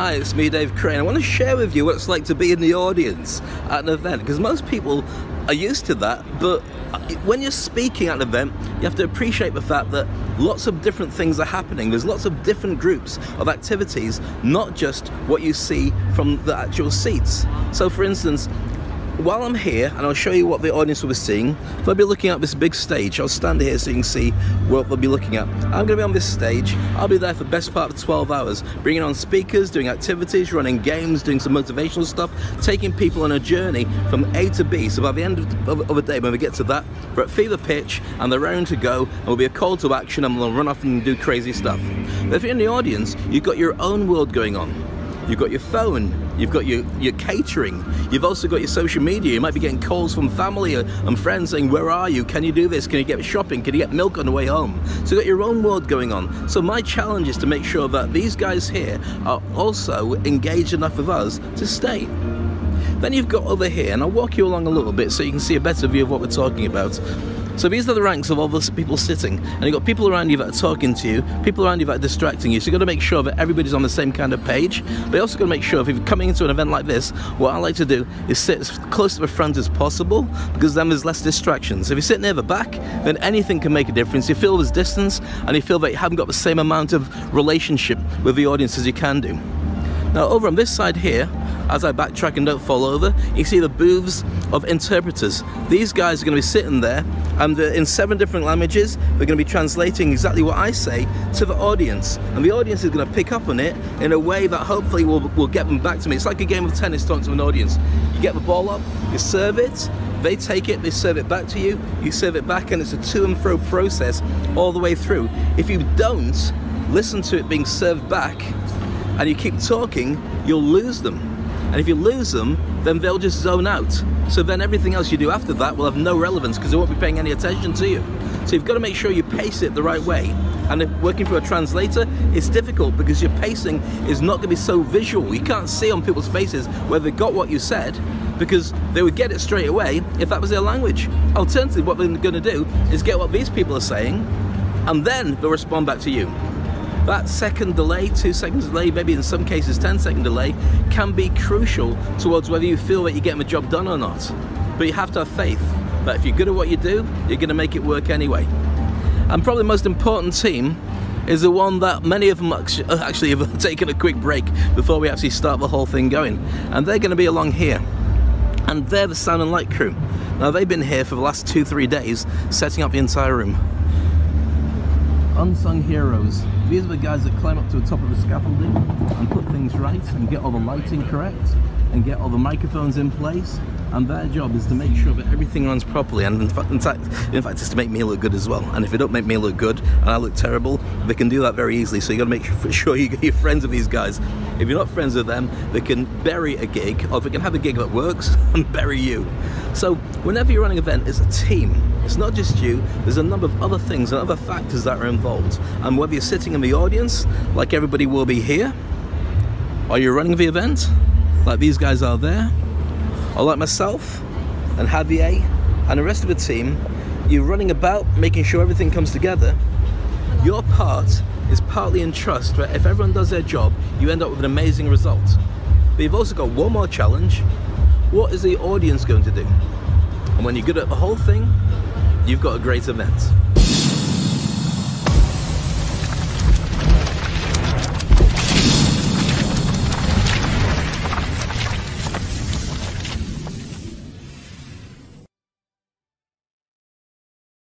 Hi, it's me, Dave Crane. I want to share with you what it's like to be in the audience at an event, because most people are used to that, but when you're speaking at an event, you have to appreciate the fact that lots of different things are happening. There's lots of different groups of activities, not just what you see from the actual seats. So for instance, while I'm here, and I'll show you what the audience will be seeing, they'll be looking at this big stage. I'll stand here so you can see what they'll be looking at. I'm going to be on this stage. I'll be there for the best part of 12 hours, bringing on speakers, doing activities, running games, doing some motivational stuff, taking people on a journey from A to B. So by the end of the day, when we get to that, we're at fever pitch, and they're raring to go, and will be a call to action, and we'll run off and do crazy stuff. But if you're in the audience, you've got your own world going on. You've got your phone, you've got your catering, you've also got your social media. You might be getting calls from family and friends saying, where are you? Can you do this? Can you get shopping? Can you get milk on the way home? So you've got your own world going on. So my challenge is to make sure that these guys here are also engaged enough with us to stay. Then you've got over here, and I'll walk you along a little bit so you can see a better view of what we're talking about. So these are the ranks of all the people sitting, and you've got people around you that are talking to you, people around you that are distracting you, so you've got to make sure that everybody's on the same kind of page. But you also got to make sure, if you're coming into an event like this, what I like to do is sit as close to the front as possible, because then there's less distractions. If you sit near the back, then anything can make a difference. You feel there's distance, and you feel that you haven't got the same amount of relationship with the audience as you can do. Now over on this side here, as I backtrack and don't fall over, you see the booths of interpreters. These guys are going to be sitting there, and in 7 different languages, they're going to be translating exactly what I say to the audience. And the audience is going to pick up on it in a way that hopefully will get them back to me. It's like a game of tennis talking to an audience. You get the ball up, you serve it, they take it, they serve it back to you, you serve it back, and it's a to and fro process all the way through. If you don't listen to it being served back, and you keep talking, you'll lose them. And if you lose them, then they'll just zone out. So then everything else you do after that will have no relevance, because they won't be paying any attention to you. So you've got to make sure you pace it the right way. And if working for a translator, it's difficult because your pacing is not going to be so visual. You can't see on people's faces whether they got what you said, because they would get it straight away if that was their language. Alternatively, what they're going to do is get what these people are saying, and then they'll respond back to you. That second delay, 2 seconds delay, maybe in some cases 10-second delay, can be crucial towards whether you feel that you're getting the job done or not. But you have to have faith that if you're good at what you do, you're going to make it work anyway. And probably the most important team is the one that many of them actually have taken a quick break before we actually start the whole thing going. And they're going to be along here. And they're the sound and light crew. Now they've been here for the last 2-3 days setting up the entire room. Unsung heroes. These are the guys that climb up to the top of the scaffolding and put things right and get all the lighting correct and get all the microphones in place, and their job is to make sure that everything runs properly, and in fact it's to make me look good as well. And if they don't make me look good and I look terrible, they can do that very easily. So you got to make sure you're friends with these guys. If you're not friends with them, they can bury a gig, or they can have a gig that works and bury you. So whenever you're running an event, it's a team. It's not just you, there's a number of other things and other factors that are involved. And whether you're sitting in the audience, like everybody will be here, or you're running the event, like these guys are there, or like myself and Javier and the rest of the team, you're running about making sure everything comes together. Your part is partly in trust, where if everyone does their job, you end up with an amazing result. But you've also got one more challenge. What is the audience going to do? And when you're good at the whole thing, you've got a great event.